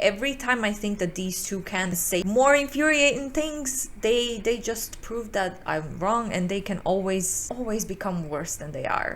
Every time I think that these two can say more infuriating things, they just prove that I'm wrong, and they can always become worse than they are.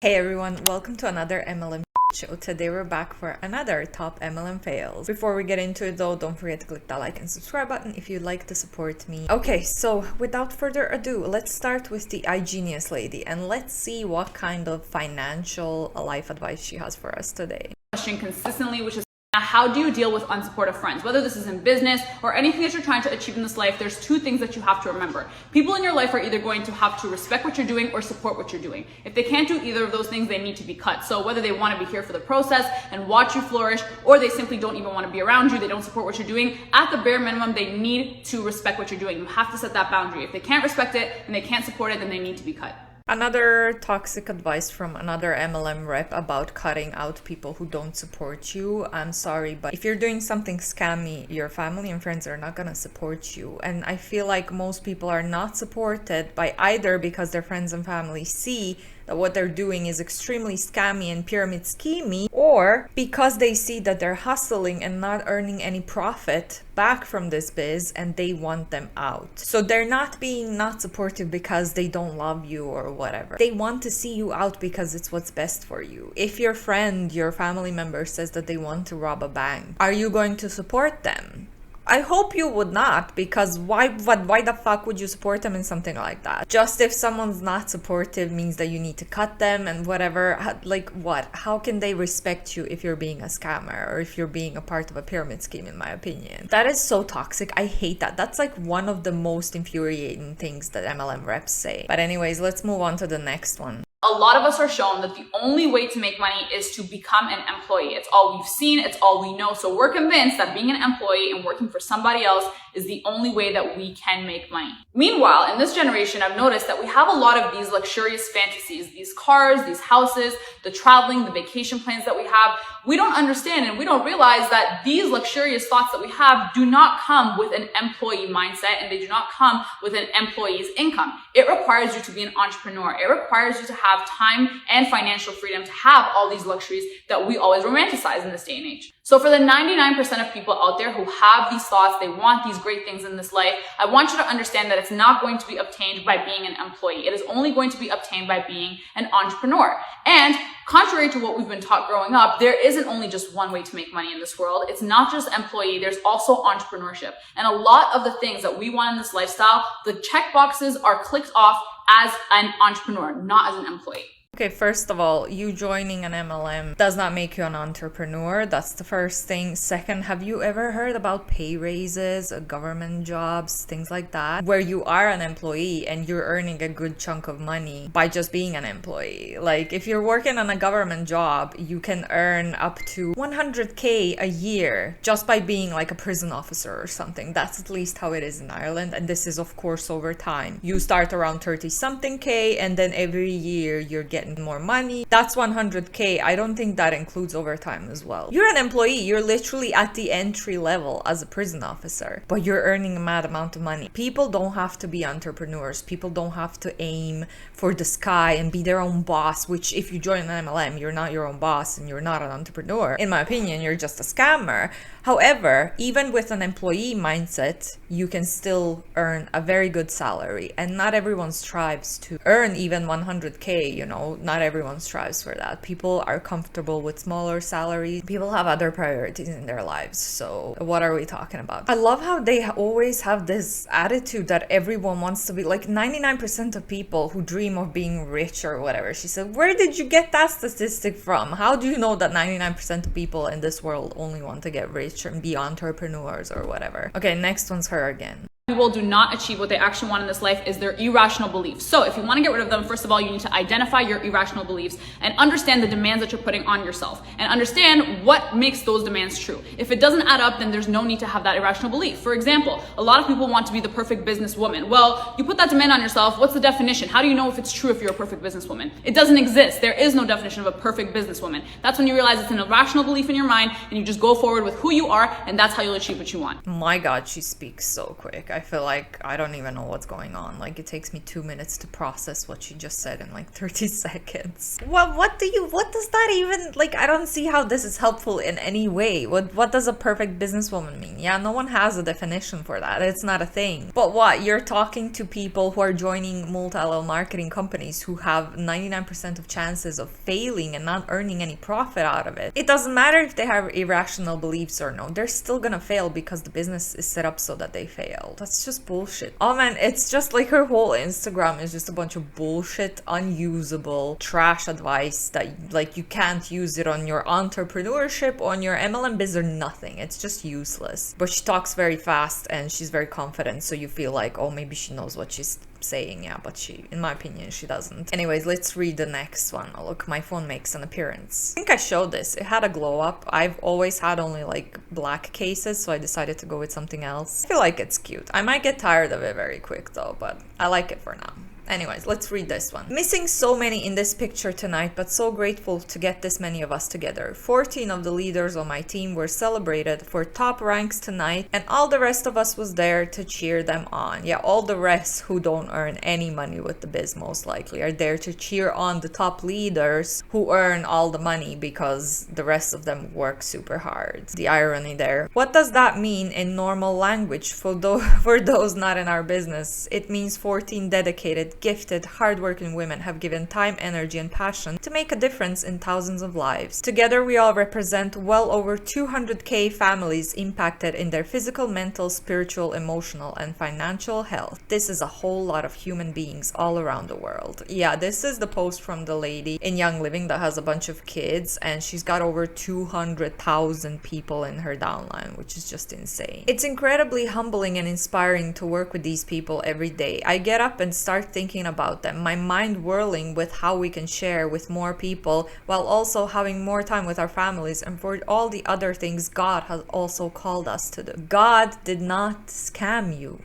Hey everyone, welcome to another MLM show. Today we're back for another top MLM fails. Before we get into it though, don't forget to click that like and subscribe button if you'd like to support me. Okay, so without further ado, let's start with the igenius lady and let's see what kind of financial life advice she has for us today. Question consistently, which is how do you deal with unsupportive friends? Whether this is in business or anything that you're trying to achieve in this life, there's two things that you have to remember. People in your life are either going to have to respect what you're doing or support what you're doing. If they can't do either of those things, they need to be cut. So whether they want to be here for the process and watch you flourish, or they simply don't even want to be around you, they don't support what you're doing, at the bare minimum, they need to respect what you're doing. You have to set that boundary. If they can't respect it and they can't support it, then they need to be cut. Another toxic advice from another MLM rep about cutting out people who don't support you. I'm sorry, but if you're doing something scammy, your family and friends are not gonna support you. And I feel like most people are not supported by either because their friends and family see that what they're doing is extremely scammy and pyramid schemey, or because they see that they're hustling and not earning any profit back from this biz and they want them out. So they're not being not supportive because they don't love you or whatever. They want to see you out because it's what's best for you. If your friend, your family member says that they want to rob a bank, are you going to support them? I hope you would not, because why the fuck would you support them in something like that? Just if someone's not supportive means that you need to cut them and whatever. Like what? How can they respect you if you're being a scammer or if you're being a part of a pyramid scheme, in my opinion? That is so toxic. I hate that. That's like one of the most infuriating things that MLM reps say. But anyways, let's move on to the next one. A lot of us are shown that the only way to make money is to become an employee. It's all we've seen, it's all we know. So we're convinced that being an employee and working for somebody else is the only way that we can make money. Meanwhile, in this generation, I've noticed that we have a lot of these luxurious fantasies, these cars, these houses, the traveling, the vacation plans that we have. We don't understand and we don't realize that these luxurious thoughts that we have do not come with an employee mindset, and they do not come with an employee's income. It requires you to be an entrepreneur. It requires you to have time and financial freedom to have all these luxuries that we always romanticize in this day and age. So for the 99% of people out there who have these thoughts, they want these great things in this life, I want you to understand that it's not going to be obtained by being an employee. It is only going to be obtained by being an entrepreneur. And contrary to what we've been taught growing up, there isn't only just one way to make money in this world. It's not just employee, there's also entrepreneurship. And a lot of the things that we want in this lifestyle, the check boxes are clicked off as an entrepreneur, not as an employee. Okay, first of all, you joining an MLM does not make you an entrepreneur. That's the first thing. Second, have you ever heard about pay raises, government jobs, things like that, where you are an employee and you're earning a good chunk of money by just being an employee? Like if you're working on a government job, you can earn up to 100K a year just by being like a prison officer or something. That's at least how it is in Ireland. And this is of course over time. You start around 30 something K and then every year you're getting more money. That's 100K. I don't think that includes overtime as well. You're an employee. You're literally at the entry level as a prison officer, but you're earning a mad amount of money. People don't have to be entrepreneurs. People don't have to aim for the sky and be their own boss, which if you join an MLM, you're not your own boss and you're not an entrepreneur. In my opinion, you're just a scammer. However, even with an employee mindset, you can still earn a very good salary, and not everyone strives to earn even 100K, you know. Not everyone strives for that. People are comfortable with smaller salaries. People have other priorities in their lives. So what are we talking about? I love how they always have this attitude that everyone wants to be like 99% of people who dream of being rich or whatever. She said, where did you get that statistic from? How do you know that 99% of people in this world only want to get rich and be entrepreneurs or whatever? Okay, next one's her again. People do not achieve what they actually want in this life is their irrational beliefs. So if you want to get rid of them, first of all, you need to identify your irrational beliefs and understand the demands that you're putting on yourself and understand what makes those demands true. If it doesn't add up, then there's no need to have that irrational belief. For example, a lot of people want to be the perfect businesswoman. Well, you put that demand on yourself. What's the definition? How do you know if it's true if you're a perfect businesswoman? It doesn't exist. There is no definition of a perfect businesswoman. That's when you realize it's an irrational belief in your mind and you just go forward with who you are, and that's how you'll achieve what you want. My God, she speaks so quick. I feel like I don't even know what's going on. Like, it takes me 2 minutes to process what she just said in like 30 seconds. Well, what does that even, like, I don't see how this is helpful in any way. What does a perfect businesswoman mean? Yeah, no one has a definition for that. It's not a thing. But what, you're talking to people who are joining multi-level marketing companies who have 99% of chances of failing and not earning any profit out of it. It doesn't matter if they have irrational beliefs or no, they're still gonna fail because the business is set up so that they fail. That's just bullshit. Oh man, it's just like her whole Instagram is just a bunch of bullshit, unusable trash advice that like you can't use it on your entrepreneurship, on your MLM biz or nothing. It's just useless. But she talks very fast and she's very confident, so you feel like, oh, maybe she knows what she's saying. Yeah, but she, in my opinion, she doesn't. Anyways, let's read the next one. Oh, look, my phone makes an appearance. I think I showed this. It had a glow up. I've always had only like black cases, so I decided to go with something else. I feel like it's cute. I might get tired of it very quick though, but I like it for now. Anyways, let's read this one. Missing so many in this picture tonight, but so grateful to get this many of us together. 14 of the leaders on my team were celebrated for top ranks tonight, and all the rest of us was there to cheer them on. Yeah, all the rest who don't earn any money with the biz most likely are there to cheer on the top leaders who earn all the money because the rest of them work super hard. The irony there. What does that mean in normal language for those not in our business? It means 14 dedicated, gifted, hardworking women have given time, energy, and passion to make a difference in thousands of lives. Together, we all represent well over 200,000 families impacted in their physical, mental, spiritual, emotional, and financial health. This is a whole lot of human beings all around the world. Yeah, this is the post from the lady in Young Living that has a bunch of kids, and she's got over 200,000 people in her downline, which is just insane. It's incredibly humbling and inspiring to work with these people every day. I get up and start thinking about them, my mind whirling with how we can share with more people while also having more time with our families and for all the other things God has also called us to do. God did not scam you.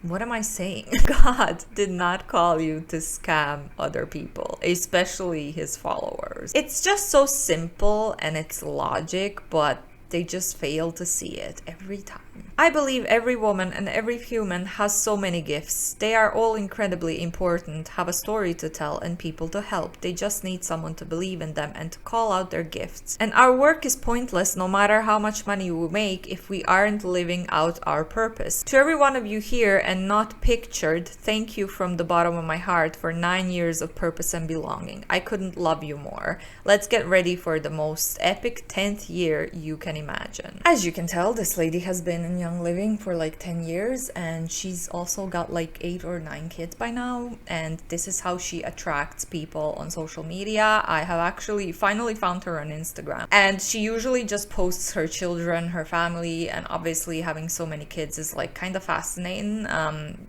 What am I saying? God did not call you to scam other people, especially his followers. It's just so simple and it's logic, but they just fail to see it every time. I believe every woman and every human has so many gifts. They are all incredibly important, have a story to tell and people to help. They just need someone to believe in them and to call out their gifts. And our work is pointless no matter how much money we make if we aren't living out our purpose. To every one of you here and not pictured, thank you from the bottom of my heart for 9 years of purpose and belonging. I couldn't love you more. Let's get ready for the most epic 10th year you can imagine. As you can tell, this lady has been in Young Living for like 10 years and she's also got like 8 or 9 kids by now, and this is how she attracts people on social media. I have actually finally found her on Instagram, and she usually just posts her children, her family, and obviously having so many kids is like kind of fascinating.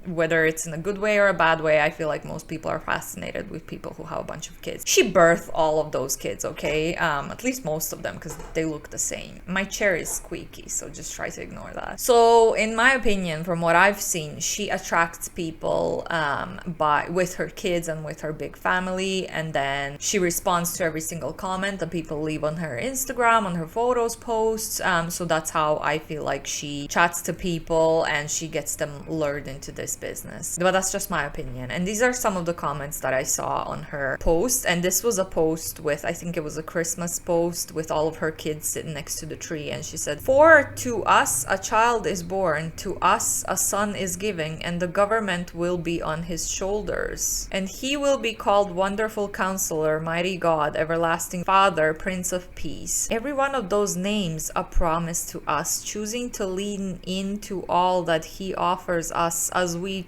Whether it's in a good way or a bad way, I feel like most people are fascinated with people who have a bunch of kids. She birthed all of those kids, okay? At least most of them, because they look the same. My chair is squeaky, so just try to ignore that. So in my opinion, from what I've seen, she attracts people with her kids and with her big family, and then she responds to every single comment that people leave on her Instagram, on her photos, posts. So that's how I feel like she chats to people and she gets them lured into this business. But that's just my opinion. And these are some of the comments that I saw on her post. And this was a post with, I think it was a Christmas post with all of her kids sitting next to the tree. And she said, "For to us a child is born, to us a son is given, and the government will be on his shoulders. And he will be called Wonderful Counselor, Mighty God, Everlasting Father, Prince of Peace." Every one of those names a promise to us, choosing to lean into all that he offers us as we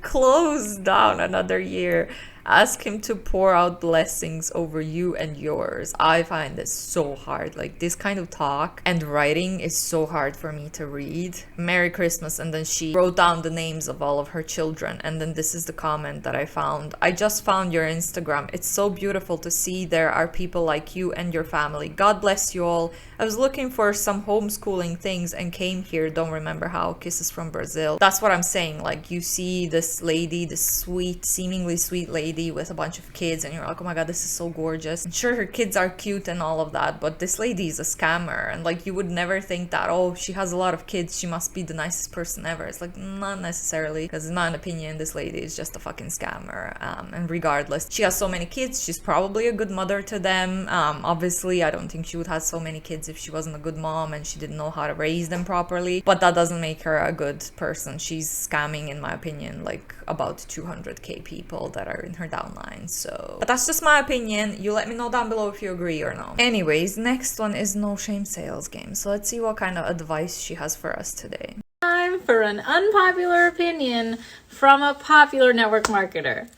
close down another year. Ask him to pour out blessings over you and yours. I find this so hard. Like, this kind of talk and writing is so hard for me to read. Merry Christmas. And then she wrote down the names of all of her children. And then this is the comment that I found. "I just found your Instagram. It's so beautiful to see there are people like you and your family. God bless you all. I was looking for some homeschooling things and came here. Don't remember how. Kisses from Brazil." That's what I'm saying. Like, you see this lady, this sweet, seemingly sweet lady lady with a bunch of kids and you're like, oh my god, this is so gorgeous. And sure, her kids are cute and all of that, but this lady is a scammer. And like, you would never think that, oh, she has a lot of kids, she must be the nicest person ever. It's like, not necessarily, because in my opinion, this lady is just a fucking scammer. And regardless, she has so many kids, she's probably a good mother to them. Obviously, I don't think she would have so many kids if she wasn't a good mom and she didn't know how to raise them properly, but that doesn't make her a good person. She's scamming, in my opinion, like about 200k people that are in her downline. So, but that's just my opinion. You let me know down below if you agree or not. Anyways, next one is no shame sales game. So let's see what kind of advice she has for us today. Time for an unpopular opinion from a popular network marketer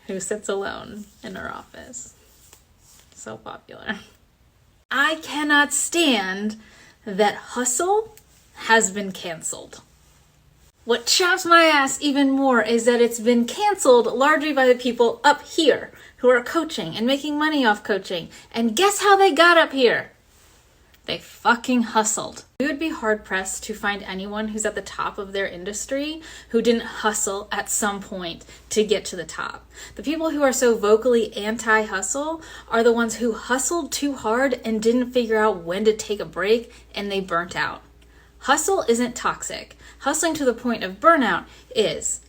who sits alone in her office. So popular. I cannot stand that hustle has been canceled. What chaps my ass even more is that it's been canceled largely by the people up here who are coaching and making money off coaching. And guess how they got up here? They fucking hustled. We would be hard pressed to find anyone who's at the top of their industry who didn't hustle at some point to get to the top. The people who are so vocally anti-hustle are the ones who hustled too hard and didn't figure out when to take a break, and they burnt out. Hustle isn't toxic. Hustling to the point of burnout is.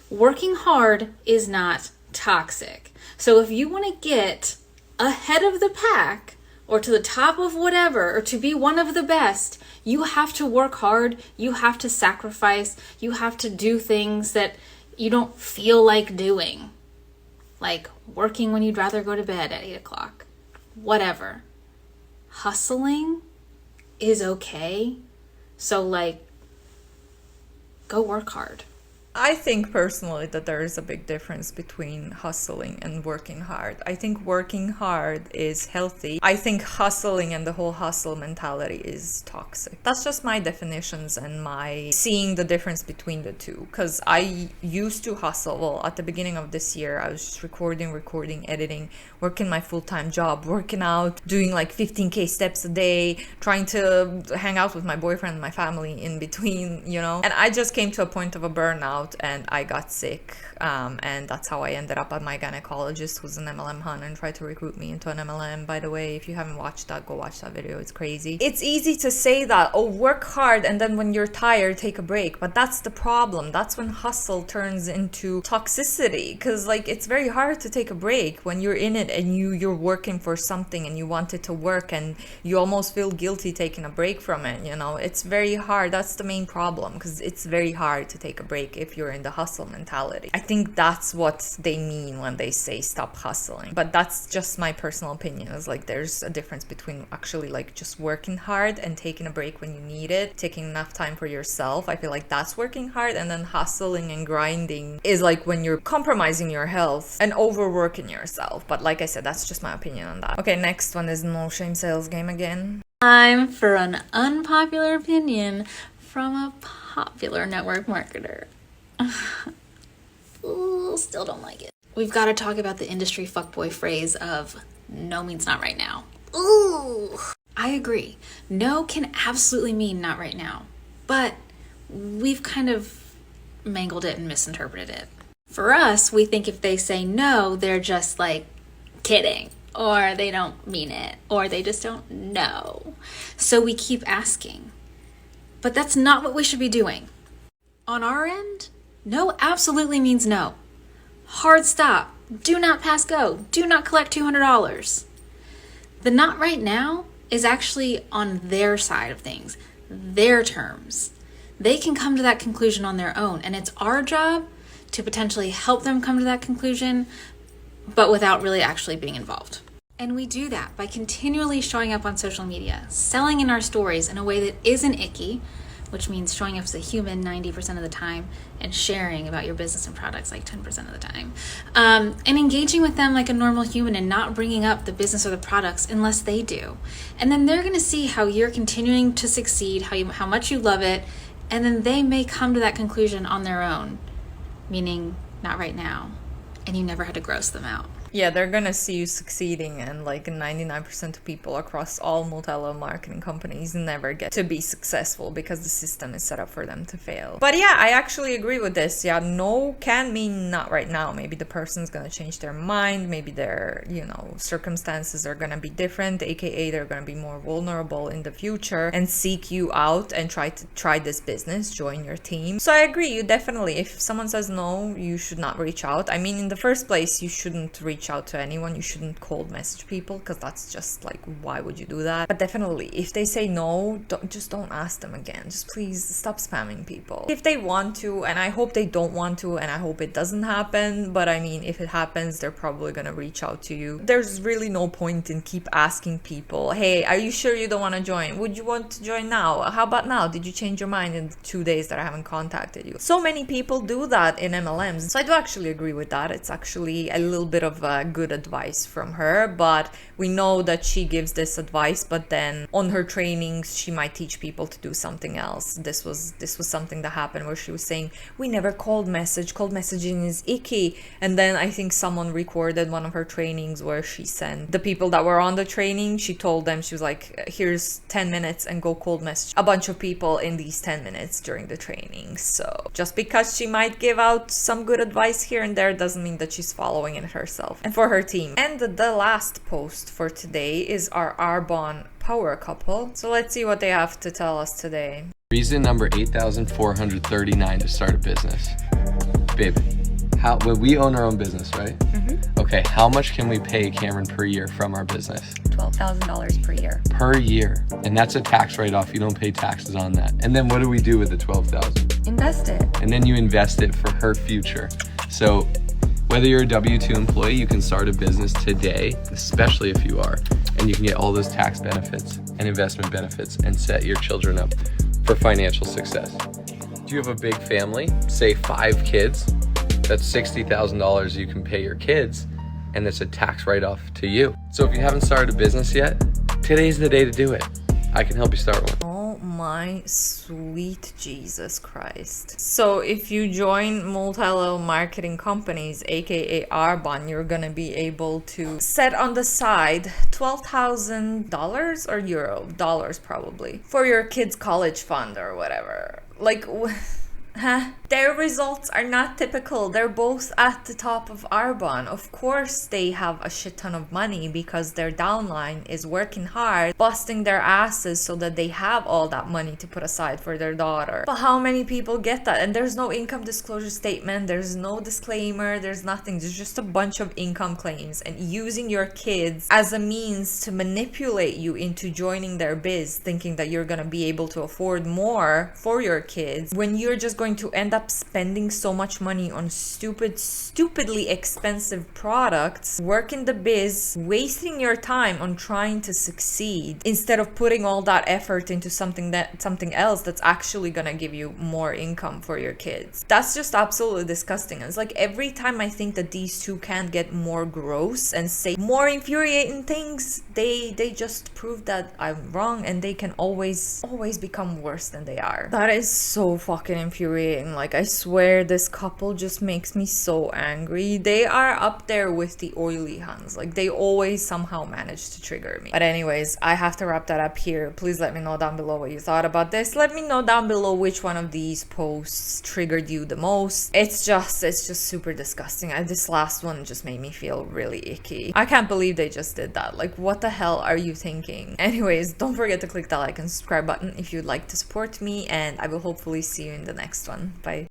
Working hard is not toxic. So if you want to get ahead of the pack, or to the top of whatever, or to be one of the best, you have to work hard, you have to sacrifice, you have to do things that you don't feel like doing. Like working when you'd rather go to bed at 8 o'clock. Whatever. Hustling is okay. So like, go work hard. I think personally that there is a big difference between hustling and working hard. I think working hard is healthy. I think hustling and the whole hustle mentality is toxic. That's just my definitions and my seeing the difference between the two. Because I used to hustle. Well, at the beginning of this year, I was just recording, editing, working my full-time job, working out, doing like 15k steps a day, trying to hang out with my boyfriend and my family in between, you know. And I just came to a point of a burnout and I got sick, and that's how I ended up at my gynecologist, who's an MLM hun and tried to recruit me into an MLM. By the way, if you haven't watched that, go watch that video. It's crazy. It's easy to say that, oh, work hard and then when you're tired, take a break. But that's the problem. That's when hustle turns into toxicity, because like it's very hard to take a break when you're in it and you're working for something and you want it to work and you almost feel guilty taking a break from it, you know. It's very hard. That's the main problem, because it's very hard to take a break if you're in the hustle mentality. I think that's what they mean when they say stop hustling. But that's just my personal opinion. Is like there's a difference between actually like just working hard and taking a break when you need it, taking enough time for yourself. I feel like that's working hard, and then hustling and grinding is like when you're compromising your health and overworking yourself. But like I said, that's just my opinion on that. Okay, next one is no shame sales game again. Time for an unpopular opinion from a popular network marketer. Ooh, still don't like it. We've got to talk about the industry fuckboy phrase of no means not right now. Ooh, I agree. No can absolutely mean not right now, but we've kind of mangled it and misinterpreted it. For us, we think if they say no, they're just like kidding, or they don't mean it, or they just don't know. So we keep asking. But that's not what we should be doing. On our end, no absolutely means no. Hard stop. Do not pass go. Do not collect $200. The not right now is actually on their side of things, their terms. They can come to that conclusion on their own, and it's our job to potentially help them come to that conclusion, but without really actually being involved. And we do that by continually showing up on social media, selling in our stories in a way that isn't icky, which means showing up as a human 90% of the time and sharing about your business and products like 10% of the time. And engaging with them like a normal human and not bringing up the business or the products unless they do. And then they're going to see how you're continuing to succeed, how much you love it, and then they may come to that conclusion on their own, meaning not right now, and you never had to gross them out. Yeah, they're gonna see you succeeding, and like 99% of people across all multi-level marketing companies never get to be successful because the system is set up for them to fail. But yeah, I actually agree with this. Yeah, no can mean not right now. Maybe the person's gonna change their mind, maybe their, you know, circumstances are gonna be different, aka they're gonna be more vulnerable in the future and seek you out and try this business, join your team. So I agree, you definitely, if someone says no, you should not reach out. I mean, in the first place, you shouldn't reach out to anyone. You shouldn't cold message people, because that's just like, why would you do that? But definitely, if they say no, don't ask them again. Just please stop spamming people. If they want to, and I hope they don't want to, and I hope it doesn't happen, but I mean, if it happens, they're probably gonna reach out to you. There's really no point in keep asking people, hey, are you sure you don't want to join? Would you want to join now? How about now? Did you change your mind in 2 days that I haven't contacted you? So many people do that in MLMs. So I do actually agree with that. It's actually a little bit of good advice from her, but we know that she gives this advice, but then on her trainings, she might teach people to do something else. This was something that happened where she was saying, we never cold message. Cold messaging is icky. And then I think someone recorded one of her trainings where she sent the people that were on the training, she told them, she was like, here's 10 minutes and go cold message a bunch of people in these 10 minutes during the training. So just because she might give out some good advice here and there doesn't mean that she's following it herself and for her team. And the last post for today is our Arbonne power couple. So let's see what they have to tell us today. Reason number 8,439 to start a business. Babe, well, we own our own business, right? Mm-hmm. Okay, how much can we pay Cameron per year from our business? $12,000 per year. Per year. And that's a tax write-off. You don't pay taxes on that. And then what do we do with the $12,000? Invest it. And then you invest it for her future. So whether you're a W-2 employee, you can start a business today, especially if you are, and you can get all those tax benefits and investment benefits and set your children up for financial success. Do you have a big family, say 5 kids, that's $60,000 you can pay your kids, and it's a tax write-off to you. So if you haven't started a business yet, today's the day to do it. I can help you start one. Oh my sweet Jesus Christ. So if you join multi-level marketing companies, aka Arbonne, you're gonna be able to set on the side $12,000 or euro, dollars probably, for your kids' college fund or whatever. Like, their results are not typical. They're both at the top of Arbonne. Of course they have a shit ton of money because their downline is working hard, busting their asses so that they have all that money to put aside for their daughter. But how many people get that? And there's no income disclosure statement, there's no disclaimer, there's nothing. There's just a bunch of income claims and using your kids as a means to manipulate you into joining their biz, thinking that you're gonna be able to afford more for your kids when you're just going to end up spending so much money on stupidly expensive products, working the biz, wasting your time on trying to succeed instead of putting all that effort into something else that's actually gonna give you more income for your kids. That's just absolutely disgusting. And it's like every time I think that these two can't get more gross and say more infuriating things, they just prove that I'm wrong, and they can always become worse than they are. That is so fucking infuriating. Like, I swear this couple just makes me so angry. They are up there with the oily Huns. Like, they always somehow manage to trigger me. But anyways, I have to wrap that up here. Please let me know down below what you thought about this. Let me know down below which one of these posts triggered you the most. It's just super disgusting. This last one just made me feel really icky. I can't believe they just did that. Like, what the hell are you thinking? Anyways, don't forget to click that like and subscribe button if you'd like to support me, and I will hopefully see you in the next one. Bye.